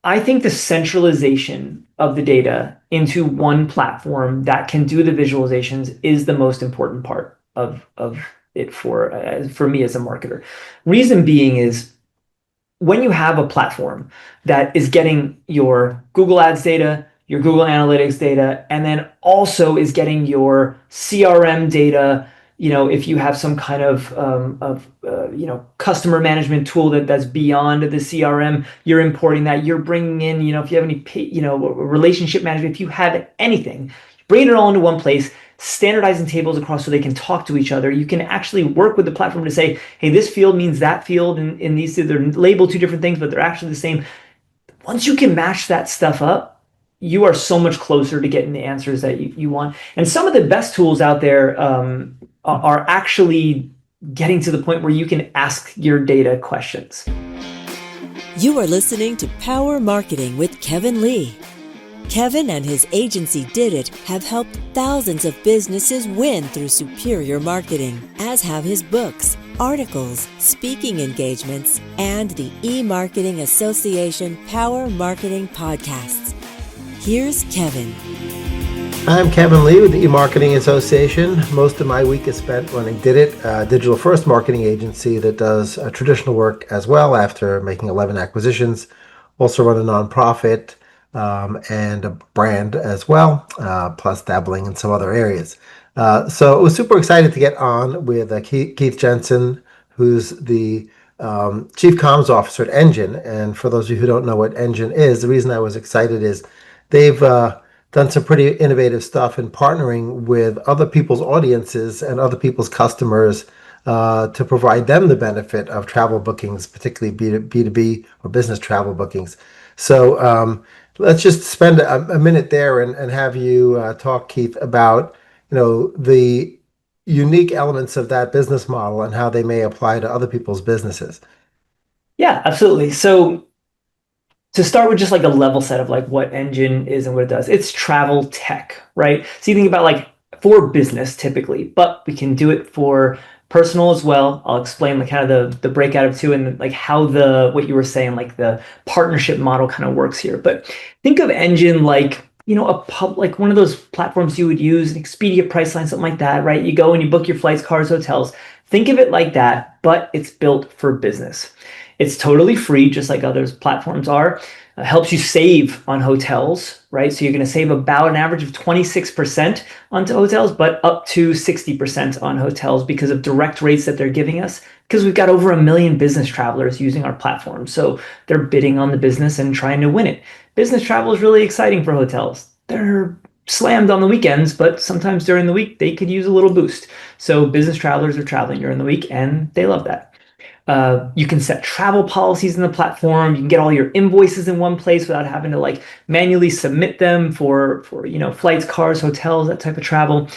I think the centralization of the data into one platform that can do the visualizations is the most important part of it for me as a marketer. Reason being is when you have a platform that is getting your Google Ads data, your Google Analytics data, and then also is getting your CRM data, if you have some kind of customer management tool that's beyond the CRM, you're importing that. You're bringing in, if you have any, relationship management, if you have anything, bring it all into one place, standardizing tables across so they can talk to each other. You can actually work with the platform to say, hey, this field means that field, and in these they're labeled two different things, but they're actually the same. Once you can match that stuff up, you are so much closer to getting the answers that you want. And some of the best tools out there are actually getting to the point where you can ask your data questions. You are listening to Power Marketing with Kevin Lee. Kevin and his agency Did It have helped thousands of businesses win through superior marketing, as have his books, articles, speaking engagements, and the eMarketing Association Power Marketing podcasts. Here's Kevin. I'm Kevin Lee with the eMarketing Association. Most of my week is spent running Did It, a digital-first marketing agency that does traditional work as well after making 11 acquisitions. Also run a nonprofit and a brand as well, plus dabbling in some other areas. So I was super excited to get on with Keith Jensen, who's the Chief Comms Officer at Engine. And for those of you who don't know what Engine is, the reason I was excited is they've done some pretty innovative stuff in partnering with other people's audiences and other people's customers to provide them the benefit of travel bookings, particularly B2B or business travel bookings. So let's just spend a minute there and have you talk, Keith, about the unique elements of that business model and how they may apply to other people's businesses. Yeah, absolutely. So to start with just like a level set of like what Engine is and what it does, it's travel tech, right? So you think about like for business typically, but we can do it for personal as well. I'll explain like kind of the breakout of two and like how what you were saying, like the partnership model kind of works here. But think of Engine like, like one of those platforms you would use, an Expedia, Priceline, something like that, right? You go and you book your flights, cars, hotels. Think of it like that, but it's built for business. It's totally free, just like other platforms are. Helps you save on hotels, right? So you're going to save about an average of 26% on hotels, but up to 60% on hotels because of direct rates that they're giving us, because we've got over 1 million business travelers using our platform. So they're bidding on the business and trying to win it. Business travel is really exciting for hotels. They're slammed on the weekends, but sometimes during the week, they could use a little boost. So business travelers are traveling during the week and they love that. You can set travel policies in the platform. You can get all your invoices in one place without having to like manually submit them for flights, cars, hotels, that type of travel.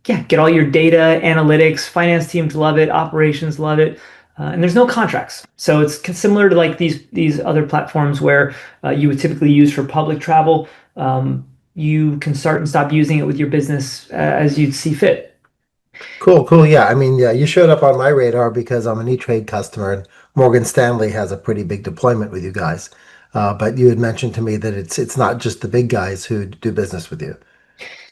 Get all your data, analytics, finance teams love it, operations love it. And there's no contracts. So it's similar to like these other platforms where you would typically use for public travel. You can start and stop using it with your business as you'd see fit. Cool. Yeah, I mean, you showed up on my radar because I'm an E-Trade customer, and Morgan Stanley has a pretty big deployment with you guys. But you had mentioned to me that it's not just the big guys who do business with you.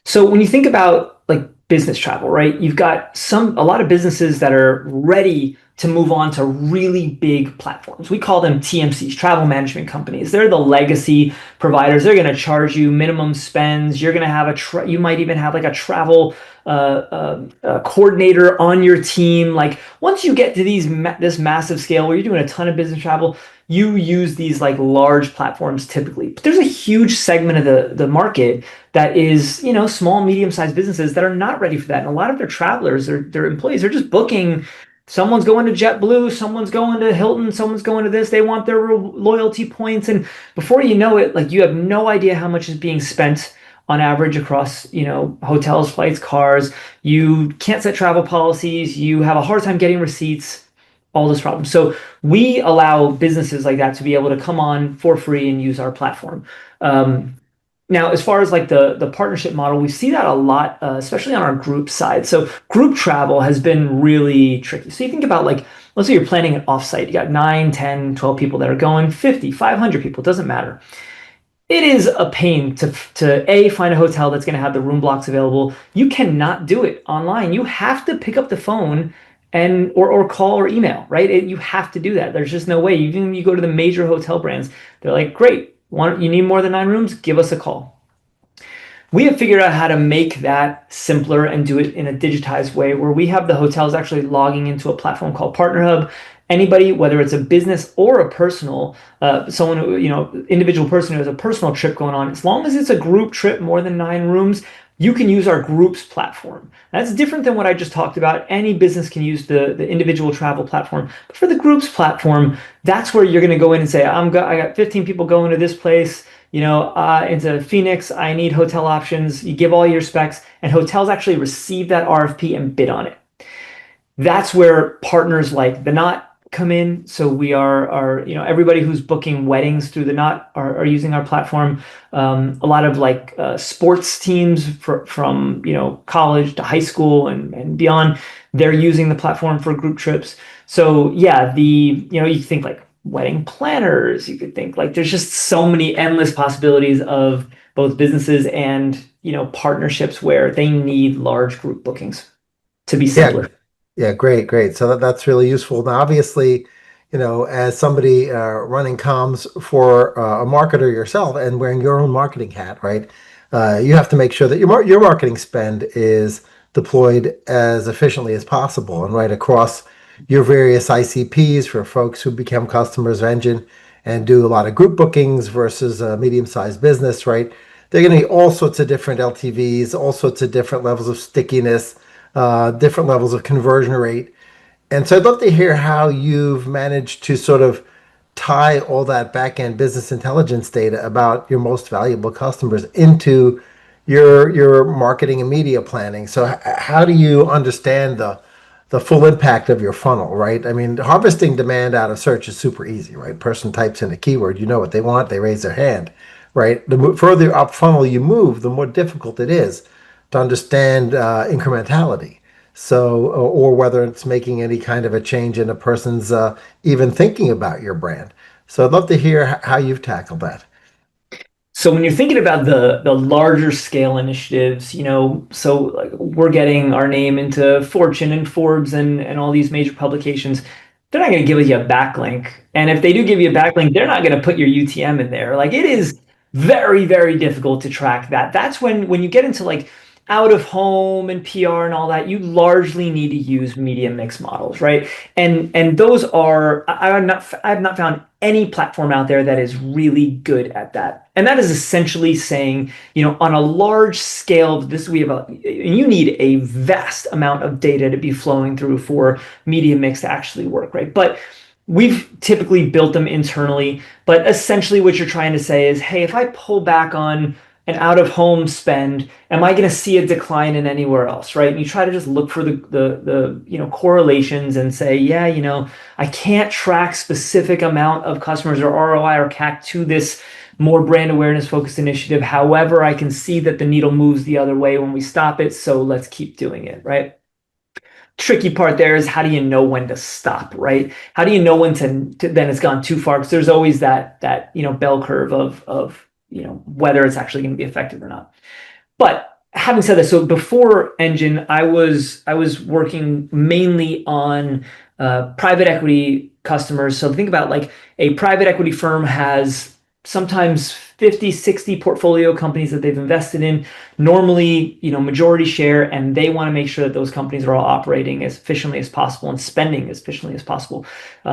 So when you think about like business travel, right? You've got a lot of businesses that are ready to move on to really big platforms. We call them TMCs, travel management companies. They're the legacy providers. They're going to charge you minimum spends. You're going to have you might even have like a travel coordinator on your team. Like once you get to this massive scale where you're doing a ton of business travel, you use these like large platforms typically. But there's a huge segment of the market that is, small, medium-sized businesses that are not ready for that. And a lot of their travelers, their employees are just booking. Someone's going to JetBlue, someone's going to Hilton, someone's going to this. They want their loyalty points. And before you know it, like you have no idea how much is being spent on average across, hotels, flights, cars. You can't set travel policies. You have a hard time getting receipts, all those problems. So we allow businesses like that to be able to come on for free and use our platform. Now, as far as like the partnership model, we see that a lot, especially on our group side. So group travel has been really tricky. So you think about like let's say you're planning an offsite. You got 9, 10, 12 people that are going, 50, 500 people, doesn't matter. It is a pain to A, find a hotel that's going to have the room blocks available. You cannot do it online. You have to pick up the phone and or call or email, right? You have to do that. There's just no way. Even you go to the major hotel brands, they're like, great, you need more than 9 rooms? Give us a call. We have figured out how to make that simpler and do it in a digitized way where we have the hotels actually logging into a platform called Partner Hub. Anybody, whether it's a business or a personal, someone who, individual person who has a personal trip going on, as long as it's a group trip more than 9 rooms, you can use our groups platform. That's different than what I just talked about. Any business can use the individual travel platform. But for the groups platform, that's where you're going to go in and say, I got 15 people going to this place, into Phoenix, I need hotel options. You give all your specs, and hotels actually receive that RFP and bid on it. That's where partners like the Knot come in. So we are everybody who's booking weddings through the Knot are using our platform. A lot of sports teams from college to high school and beyond, they're using the platform for group trips. So yeah, you think like wedding planners, you could think like there's just so many endless possibilities of both businesses and partnerships where they need large group bookings to be Yeah, simpler. yeah, great, great. So that's really useful. Now, obviously, as somebody running comms for a marketer yourself and wearing your own marketing hat, right? You have to make sure that your marketing spend is deployed as efficiently as possible and right across your various ICPs for folks who become customers of Engine and do a lot of group bookings versus a medium-sized business, right? They're going to need all sorts of different LTVs, all sorts of different levels of stickiness, different levels of conversion rate. And so I'd love to hear how you've managed to sort of tie all that back-end business intelligence data about your most valuable customers into your marketing and media planning. So how do you understand the full impact of your funnel, right? I mean, harvesting demand out of search is super easy, right? Person types in a keyword, you know what they want, they raise their hand, right? The further up funnel you move, the more difficult it is to understand incrementality. So, or whether it's making any kind of a change in a person's even thinking about your brand. So I'd love to hear how you've tackled that. So when you're thinking about the larger scale initiatives, so like we're getting our name into Fortune and Forbes and all these major publications, they're not going to give you a backlink. And if they do give you a backlink, they're not going to put your UTM in there. Like it is very, very difficult to track that. That's when you get into like out of home and PR and all that, you largely need to use media mix models, right? And those are I have not found any platform out there that is really good at that. And that is essentially saying, on a large scale, you need a vast amount of data to be flowing through for media mix to actually work, right? But we've typically built them internally, but essentially what you're trying to say is, hey, if I pull back on an out of home spend, am I going to see a decline in anywhere else, right? And you try to just look for the correlations and say, yeah, I can't track specific amount of customers or ROI or CAC to this more brand awareness focused initiative. However, I can see that the needle moves the other way when we stop it, so let's keep doing it, right? Tricky part there is how do you know when to stop, right? How do you know when to then it's gone too far? Because there's always that bell curve of whether it's actually going to be effective or not. But having said that, so before Engine, I was working mainly on private equity customers. So think about like a private equity firm has sometimes 50, 60 portfolio companies that they've invested in, normally, majority share, and they want to make sure that those companies are all operating as efficiently as possible and spending as efficiently as possible.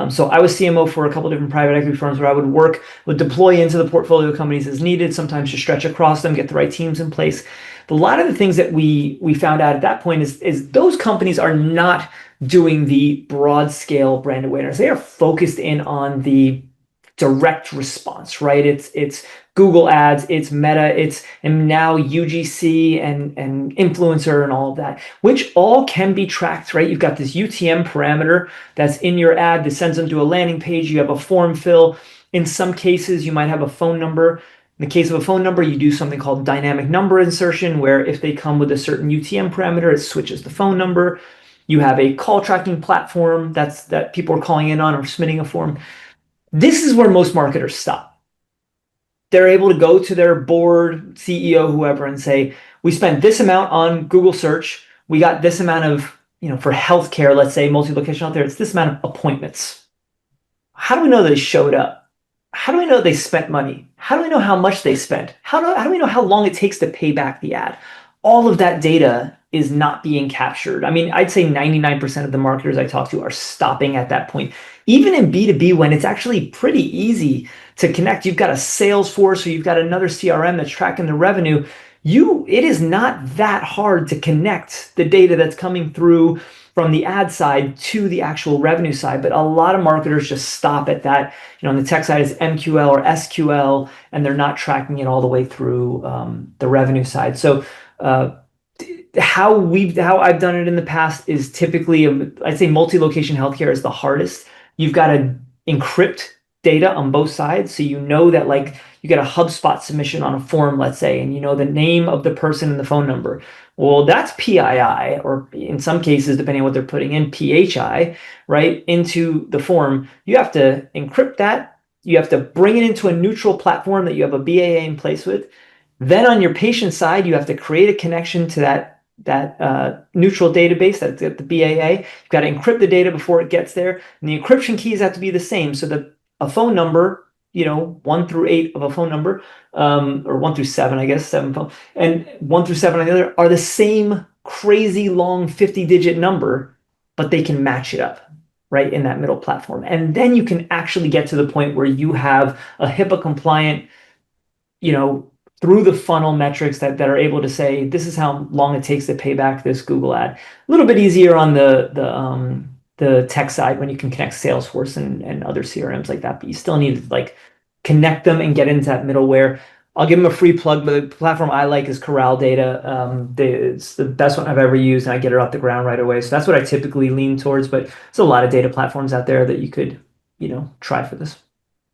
So I was CMO for a couple of different private equity firms where I would deploy into the portfolio companies as needed, sometimes to stretch across them, get the right teams in place. But a lot of the things that we found out at that point is those companies are not doing the broad scale brand awareness. They are focused in on the direct response, right? It's Google ads, it's Meta, and now UGC and influencer and all of that, which all can be tracked, right? You've got this UTM parameter that's in your ad that sends them to a landing page. You have a form fill. In some cases, you might have a phone number. In the case of a phone number, you do something called dynamic number insertion, where if they come with a certain UTM parameter, it switches the phone number. You have a call tracking platform that people are calling in on or submitting a form. This is where most marketers stop. They're able to go to their board, CEO, whoever, and say, we spent this amount on Google search. We got this amount of, for healthcare, let's say multi-location out there, it's this amount of appointments. How do we know they showed up? How do we know they spent money? How do we know how much they spent? How do we know how long it takes to pay back the ad? All of that data is not being captured. I mean, I'd say 99% of the marketers I talk to are stopping at that point. Even in B2B, when it's actually pretty easy to connect, you've got a Salesforce or you've got another CRM that's tracking the revenue. It is not that hard to connect the data that's coming through from the ad side to the actual revenue side. But a lot of marketers just stop at that. On the tech side is MQL or SQL, and they're not tracking it all the way through the revenue side. So how I've done it in the past is typically, I'd say multi-location healthcare is the hardest. You've got to encrypt data on both sides. So that like you get a HubSpot submission on a form, let's say, and the name of the person and the phone number. Well, that's PII, or in some cases, depending on what they're putting in, PHI, right, into the form. You have to encrypt that. You have to bring it into a neutral platform that you have a BAA in place with. Then on your patient side, you have to create a connection to that neutral database, that's the BAA. You've got to encrypt the data before it gets there. And the encryption keys have to be the same. So that a phone number, 1 through 8 of a phone number, or 1 through 7, I guess, 7 phone, and 1 through 7 on the other are the same crazy long 50-digit number, but they can match it up right in that middle platform. And then you can actually get to the point where you have a HIPAA compliant, through the funnel metrics that are able to say, this is how long it takes to pay back this Google ad. A little bit easier on the tech side when you can connect Salesforce and other CRMs like that, but you still need to like connect them and get into that middleware. I'll give them a free plug, but the platform I like is Corral Data. It's the best one I've ever used, and I get it off the ground right away. So that's what I typically lean towards, but there's a lot of data platforms out there that you could, try for this.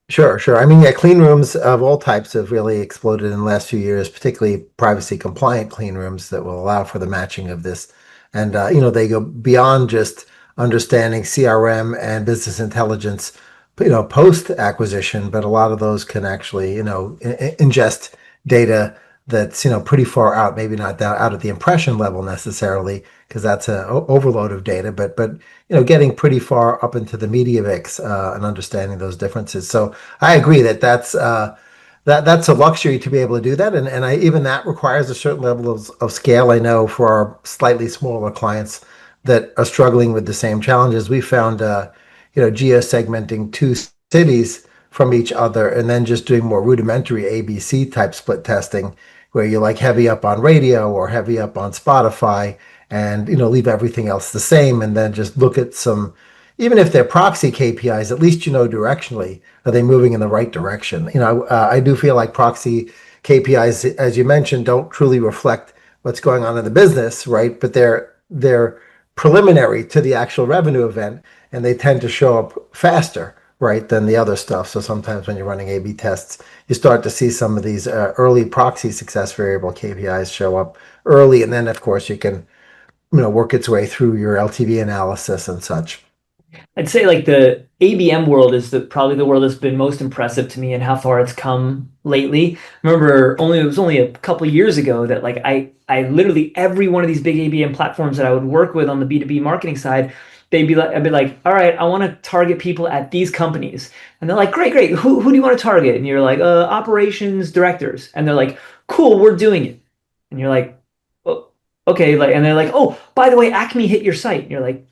Sure, sure. I mean, yeah, clean rooms of all types have really exploded in the last few years, particularly privacy compliant clean rooms that will allow for the matching of this. And, they go beyond just understanding CRM and business intelligence, post acquisition, but a lot of those can actually, ingest data that's, pretty far out, maybe not down out at the impression level necessarily, because that's an overload of data, but getting pretty far up into the media mix and understanding those differences. So I agree that's a luxury to be able to do that, and even that requires a certain level of scale. I know for our slightly smaller clients that are struggling with the same challenges, we found geo-segmenting 2 cities from each other and then just doing more rudimentary ABC type split testing, where you like heavy up on radio or heavy up on Spotify, and leave everything else the same, and then just look at some, even if they're proxy KPIs, at least directionally, are they moving in the right direction? I do feel like proxy KPIs, as you mentioned, don't truly reflect what's going on in the business, right? But they're preliminary to the actual revenue event, and they tend to show up faster, right, than the other stuff. So sometimes when you're running A/B tests, you start to see some of these early proxy success variable KPIs show up early, and then of course you can work its way through your LTV analysis and such. I'd say like the ABM world is probably the world that's been most impressive to me and how far it's come lately. Remember, it was only a couple of years ago that like I literally every one of these big ABM platforms that I would work with on the B2B marketing side, I'd be like, all right, I want to target people at these companies. And they're like, great. Who do you want to target? And you're like, operations directors. And they're like, cool, we're doing it. And you're like, oh, okay. And they're like, oh, by the way, Acme hit your site. And you're like,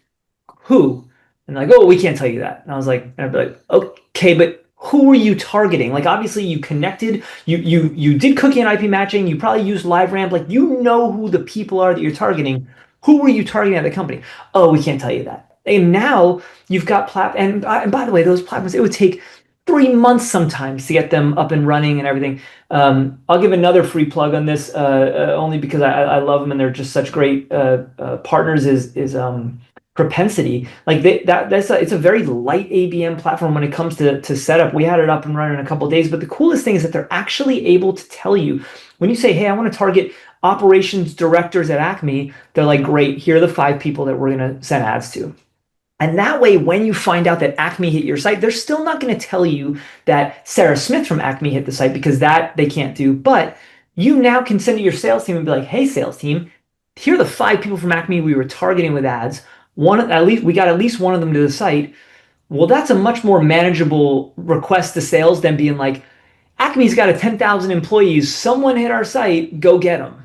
who? And like, oh, we can't tell you that. And I'd be like, okay, but who are you targeting? Like, obviously you connected, you did cookie and IP matching, you probably used LiveRamp, like, who the people are that you're targeting. Who were you targeting at the company? Oh, we can't tell you that. And now you've got and by the way, those platforms, it would take 3 months sometimes to get them up and running and everything. I'll give another free plug on this, only because I love them and they're just such great partners. Is Propensity. Like it's a very light ABM platform when it comes to setup. We had it up and running in a couple of days, but the coolest thing is that they're actually able to tell you when you say, hey, I want to target operations directors at Acme, they're like, great, here are the 5 people that we're going to send ads to. And that way, when you find out that Acme hit your site, they're still not going to tell you that Sarah Smith from Acme hit the site, because that they can't do. But you now can send to your sales team and be like, hey, sales team, here are the 5 people from Acme we were targeting with ads. We got at least one of them to the site. Well, that's a much more manageable request to sales than being like, Acme's got a 10,000 employees. Someone hit our site, go get them.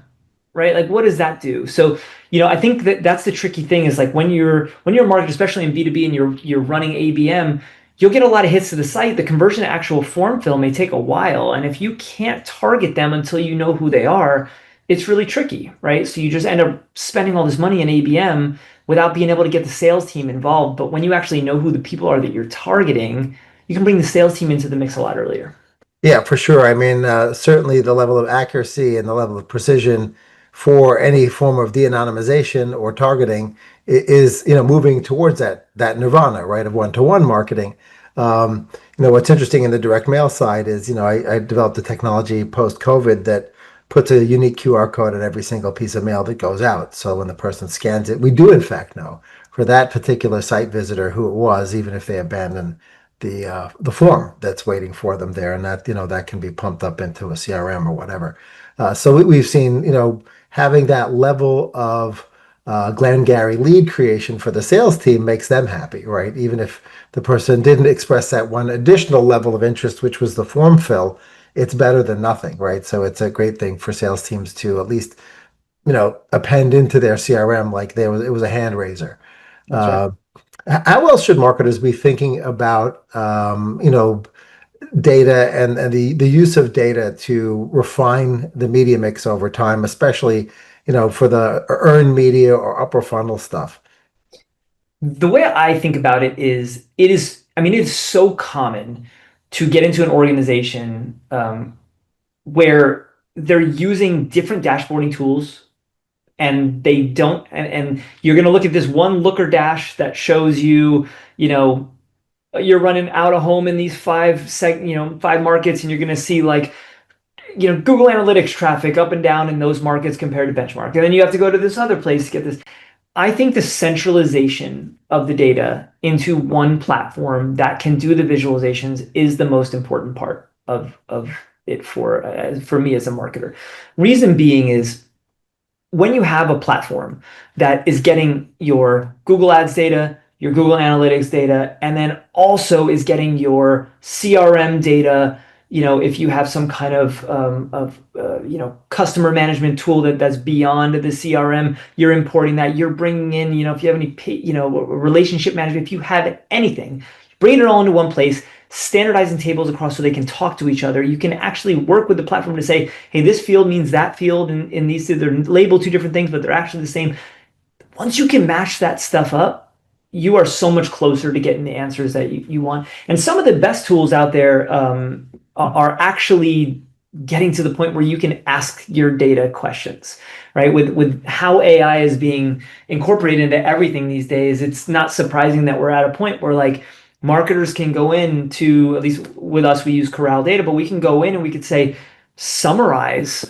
Right? Like, what does that do? So, I think that that's the tricky thing, is like when you're a marketer, especially in B2B, and you're running ABM, you'll get a lot of hits to the site. The conversion to actual form fill may take a while. And if you can't target them until you know who they are, it's really tricky, right? So you just end up spending all this money in ABM without being able to get the sales team involved. But when you actually know who the people are that you're targeting, you can bring the sales team into the mix a lot earlier. Yeah, for sure. I mean, certainly the level of accuracy and the level of precision for any form of de-anonymization or targeting is, moving towards that nirvana, right, of one-to-one marketing. What's interesting in the direct mail side is, I developed a technology post-COVID that puts a unique QR code on every single piece of mail that goes out. So when the person scans it, we do in fact know for that particular site visitor who it was, even if they abandon the form that's waiting for them there, and that can be pumped up into a CRM or whatever. So we've seen having that level of Glengarry lead creation for the sales team makes them happy, right? Even if the person didn't express that one additional level of interest, which was the form fill, it's better than nothing, right? So it's a great thing for sales teams to at least append into their CRM like it was a hand raiser. That's right. How else should marketers be thinking about data and the use of data to refine the media mix over time, especially for the earned media or upper funnel stuff? The way I think about it is so common to get into an organization where they're using different dashboarding tools, and they don't, and you're going to look at this one looker dash that shows you're running out of home in these 5 markets, and you're going to see like, Google Analytics traffic up and down in those markets compared to benchmark. And then you have to go to this other place to get this. I think the centralization of the data into one platform that can do the visualizations is the most important part of it for me as a marketer. Reason being is, when you have a platform that is getting your Google Ads data, your Google Analytics data, and then also is getting your CRM data, if you have some kind of customer management tool that's beyond the CRM, you're importing that. You're bringing in, if you have any, relationship management, if you have anything, bringing it all into one place, standardizing tables across so they can talk to each other. You can actually work with the platform to say, hey, this field means that field, and in these, they're labeled 2 different things, but they're actually the same. Once you can match that stuff up, you are so much closer to getting the answers that you want. And some of the best tools out there are actually getting to the point where you can ask your data questions, right? With how AI is being incorporated into everything these days, it's not surprising that we're at a point where like marketers can go in to, at least with us, we use Corral data, but we can go in and we could say, summarize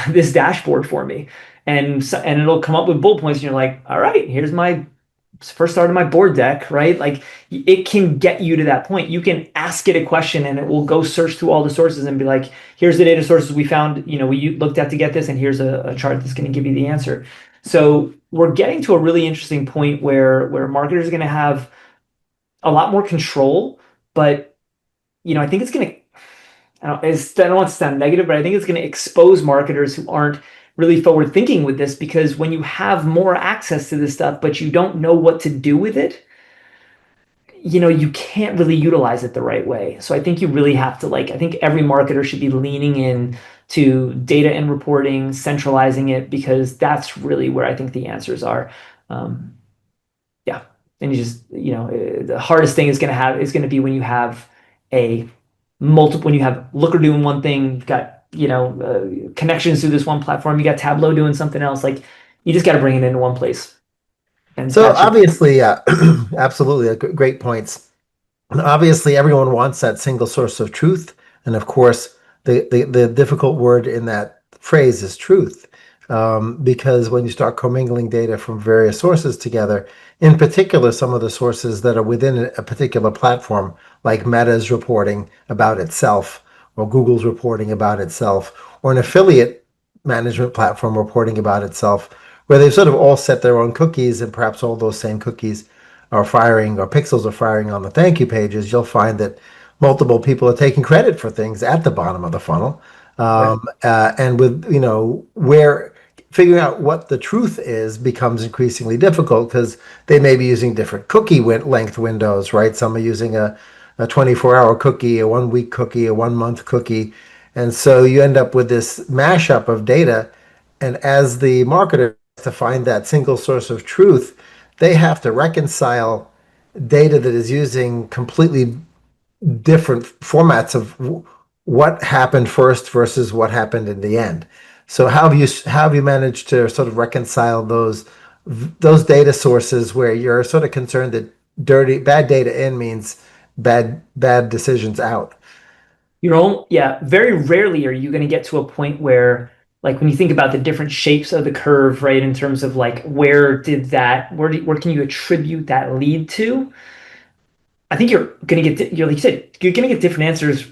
this dashboard for me. And it'll come up with bullet points, and you're like, all right, here's my first start of my board deck, right? Like, it can get you to that point. You can ask it a question and it will go search through all the sources and be like, here's the data sources we found, we looked at to get this, and here's a chart that's going to give you the answer. So we're getting to a really interesting point where marketers are going to have a lot more control, but I think it's going to, I don't want to sound negative, but I think it's going to expose marketers who aren't really forward thinking with this, because when you have more access to this stuff, but you don't know what to do with it, you can't really utilize it the right way. So I think you really have to, I think every marketer should be leaning in to data and reporting, centralizing it, because that's really where I think the answers are. Yeah. And you just, the hardest thing is going to be when you have when you have Looker doing one thing, you've got, connections through this one platform, you got Tableau doing something else. Like, you just got to bring it into one place. And so obviously, absolutely, great points. And obviously, everyone wants that single source of truth. And of course, the difficult word in that phrase is truth. because when you start commingling data from various sources together, in particular, some of the sources that are within a particular platform, like Meta's reporting about itself, or Google's reporting about itself, or an affiliate management platform reporting about itself, where they've sort of all set their own cookies, and perhaps all those same cookies are firing, or pixels are firing on the thank you pages, you'll find that multiple people are taking credit for things at the bottom of the funnel. Yeah. And with, where figuring out what the truth is becomes increasingly difficult because they may be using different cookie length windows, right? Some are using a 24-hour cookie, a 1 week cookie, a 1 month cookie. And so you end up with this mashup of data. And as the marketer to find that single source of truth, they have to reconcile data that is using completely different formats of what happened first versus what happened in the end. So how have you managed to sort of reconcile those data sources where you're sort of concerned that bad data in means bad decisions out? Yeah, very rarely are you going to get to a point where, like, when you think about the different shapes of the curve, right, in terms of like where can you attribute that lead to? I think you're going to get, like you said, you're going to get different answers,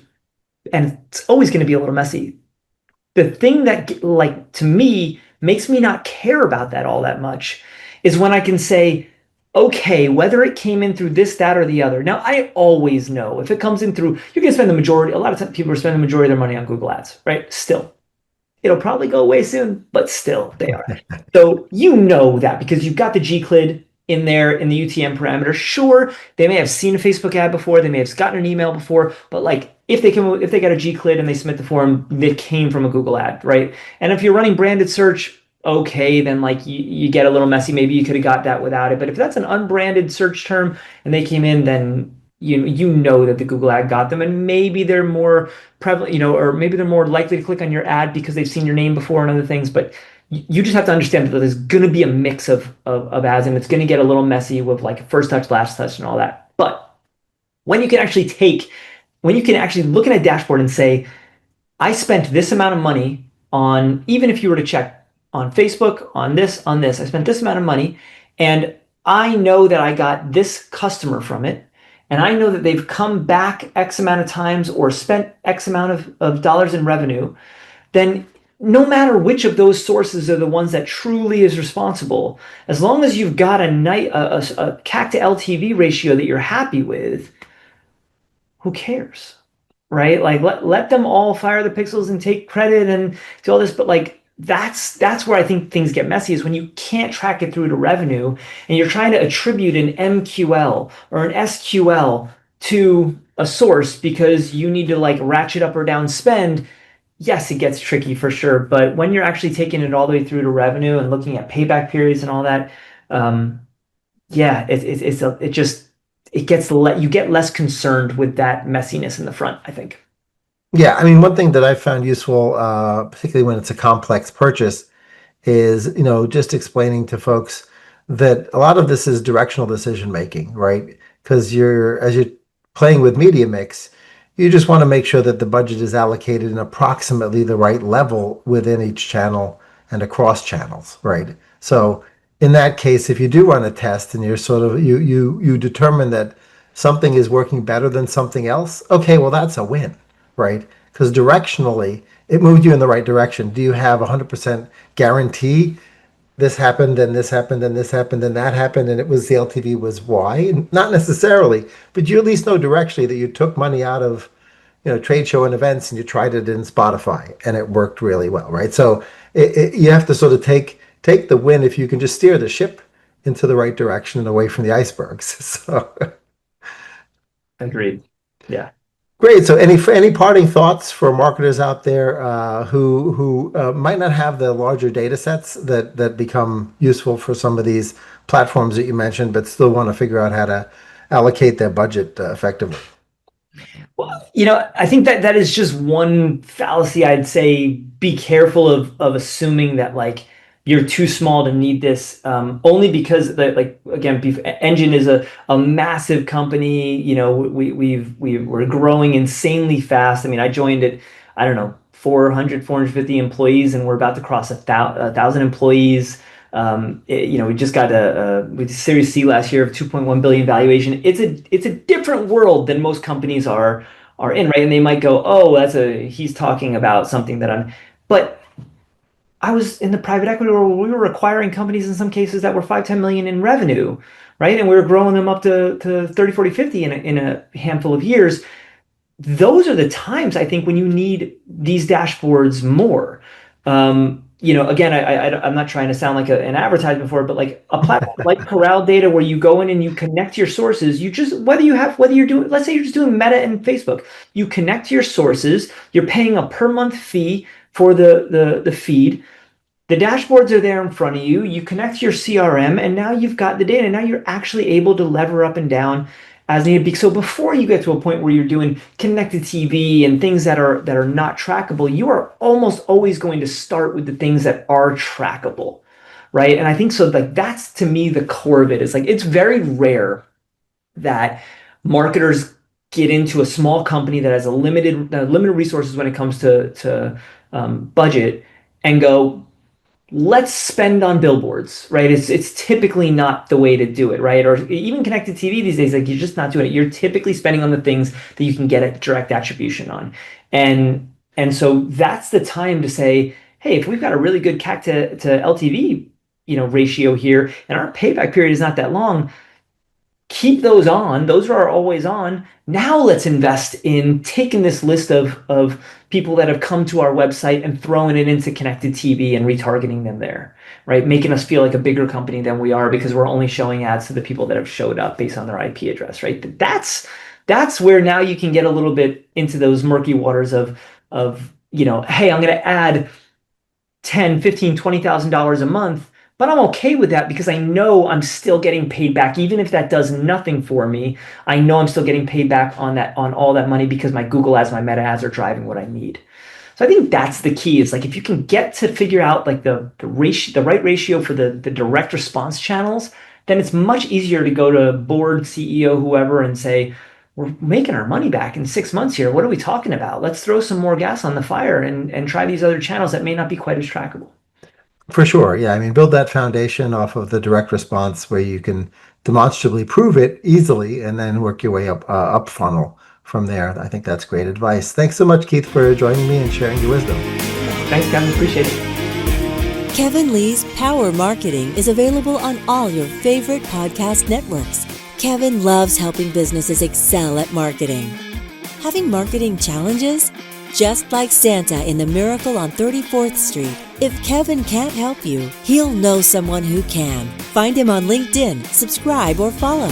and it's always going to be a little messy. The thing that, like, to me makes me not care about that all that much is when I can say, okay, whether it came in through this, that, or the other. Now, I always know if it comes in through, you're going to spend a lot of time, people are spending the majority of their money on Google Ads, right? Still, it'll probably go away soon, but still they are. So you know that because you've got the Gclid in there in the UTM parameter. Sure, they may have seen a Facebook ad before, they may have gotten an email before, but like if they got a Gclid and they submit the form, they came from a Google ad, right? And if you're running branded search, okay, then like you get a little messy. Maybe you could have got that without it. But if that's an unbranded search term and they came in, then you know that the Google ad got them, and maybe they're more prevalent, or maybe they're more likely to click on your ad because they've seen your name before and other things. But you just have to understand that there's going to be a mix of ads, and it's going to get a little messy with like first touch, last touch, and all that. But when you can actually look at a dashboard and say, I spent this amount of money on, even if you were to check on Facebook, on this, I spent this amount of money, and I know that I got this customer from it, and I know that they've come back X amount of times or spent X amount of dollars in revenue, then no matter which of those sources are the ones that truly is responsible, as long as you've got a CAC to LTV ratio that you're happy with, who cares? Right? Like let them all fire the pixels and take credit and do all this, but like that's where I think things get messy is when you can't track it through to revenue and you're trying to attribute an MQL or an SQL to a source because you need to like ratchet up or down spend. Yes, it gets tricky for sure, but when you're actually taking it all the way through to revenue and looking at payback periods and all that, yeah, you get less concerned with that messiness in the front, I think. Yeah, I mean, one thing that I found useful, particularly when it's a complex purchase, is, just explaining to folks that a lot of this is directional decision making, right? Because as you're playing with media mix, you just want to make sure that the budget is allocated in approximately the right level within each channel and across channels, right? So in that case, if you do run a test and you're sort of you determine that something is working better than something else, okay, well that's a win, right? Because directionally, it moved you in the right direction. Do you have 100% guarantee this happened and this happened and this happened and that happened and it was the LTV was Y? Not necessarily, but you at least know directionally that you took money out of trade show and events and you tried it in Spotify and it worked really well, right? So you have to sort of take the win if you can just steer the ship into the right direction and away from the icebergs. So Agreed. Yeah. great. So any parting thoughts for marketers out there who might not have the larger data sets that become useful for some of these platforms that you mentioned, but still want to figure out how to allocate their budget effectively? Well, I think that is just one fallacy. I'd say be careful of assuming that like you're too small to need this, only because like again, Engine is a massive company. We're growing insanely fast. I mean, I joined it, I don't know, 450 employees, and we're about to cross 1,000 employees. We just got we did Series C last year of 2.1 billion valuation. It's a different world than most companies are in, right? And they might go, oh, he's talking about something but I was in the private equity world where we were acquiring companies in some cases that were 5, 10 million in revenue, right? And we were growing them up to 30, 40, 50 in a handful of years. Those are the times I think when you need these dashboards more. Again, I'm not trying to sound like an advertisement for it, but like a platform like Corral Data, where you go in and you connect your sources. You just whether you're doing, let's say you're just doing Meta and Facebook, you connect your sources. You're paying a per month fee for the feed. The dashboards are there in front of you. You connect your CRM, and now you've got the data. Now you're actually able to lever up and down as needed. So before you get to a point where you're doing connected TV and things that are not trackable, you are almost always going to start with the things that are trackable, right? And I think so. Like that's to me the core of it. Is like it's very rare that marketers get into a small company that has a limited resources when it comes to budget and go, let's spend on billboards, right? It's typically not the way to do it, right? Or even connected TV these days, like you're just not doing it. You're typically spending on the things that you can get a direct attribution on. And so that's the time to say, hey, if we've got a really good CAC to LTV, ratio here, and our payback period is not that long, keep those on. Those are always on. Now let's invest in taking this list of people that have come to our website and throwing it into connected TV and retargeting them there, right? Making us feel like a bigger company than we are because we're only showing ads to the people that have showed up based on their IP address, right? That's where now you can get a little bit into those murky waters of hey, I'm going to add 10, 15, $20,000 a month, but I'm okay with that because I know I'm still getting paid back. Even if that does nothing for me, I know I'm still getting paid back on all that money because my Google ads, my Meta ads are driving what I need. So I think that's the key, is like if you can get to figure out like the right ratio for the direct response channels, then it's much easier to go to board, CEO, whoever, and say, we're making our money back in 6 months here. What are we talking about? Let's throw some more gas on the fire and try these other channels that may not be quite as trackable. For sure. Yeah. I mean, build that foundation off of the direct response where you can demonstrably prove it easily and then work your way up funnel from there. I think that's great advice. Thanks so much, Keith, for joining me and sharing your wisdom. Thanks, Kevin. Appreciate it. Kevin Lee's Power Marketing is available on all your favorite podcast networks. Kevin loves helping businesses excel at marketing. Having marketing challenges? Just like Santa in the Miracle on 34th Street, if Kevin can't help you, he'll know someone who can. Find him on LinkedIn, subscribe, or follow.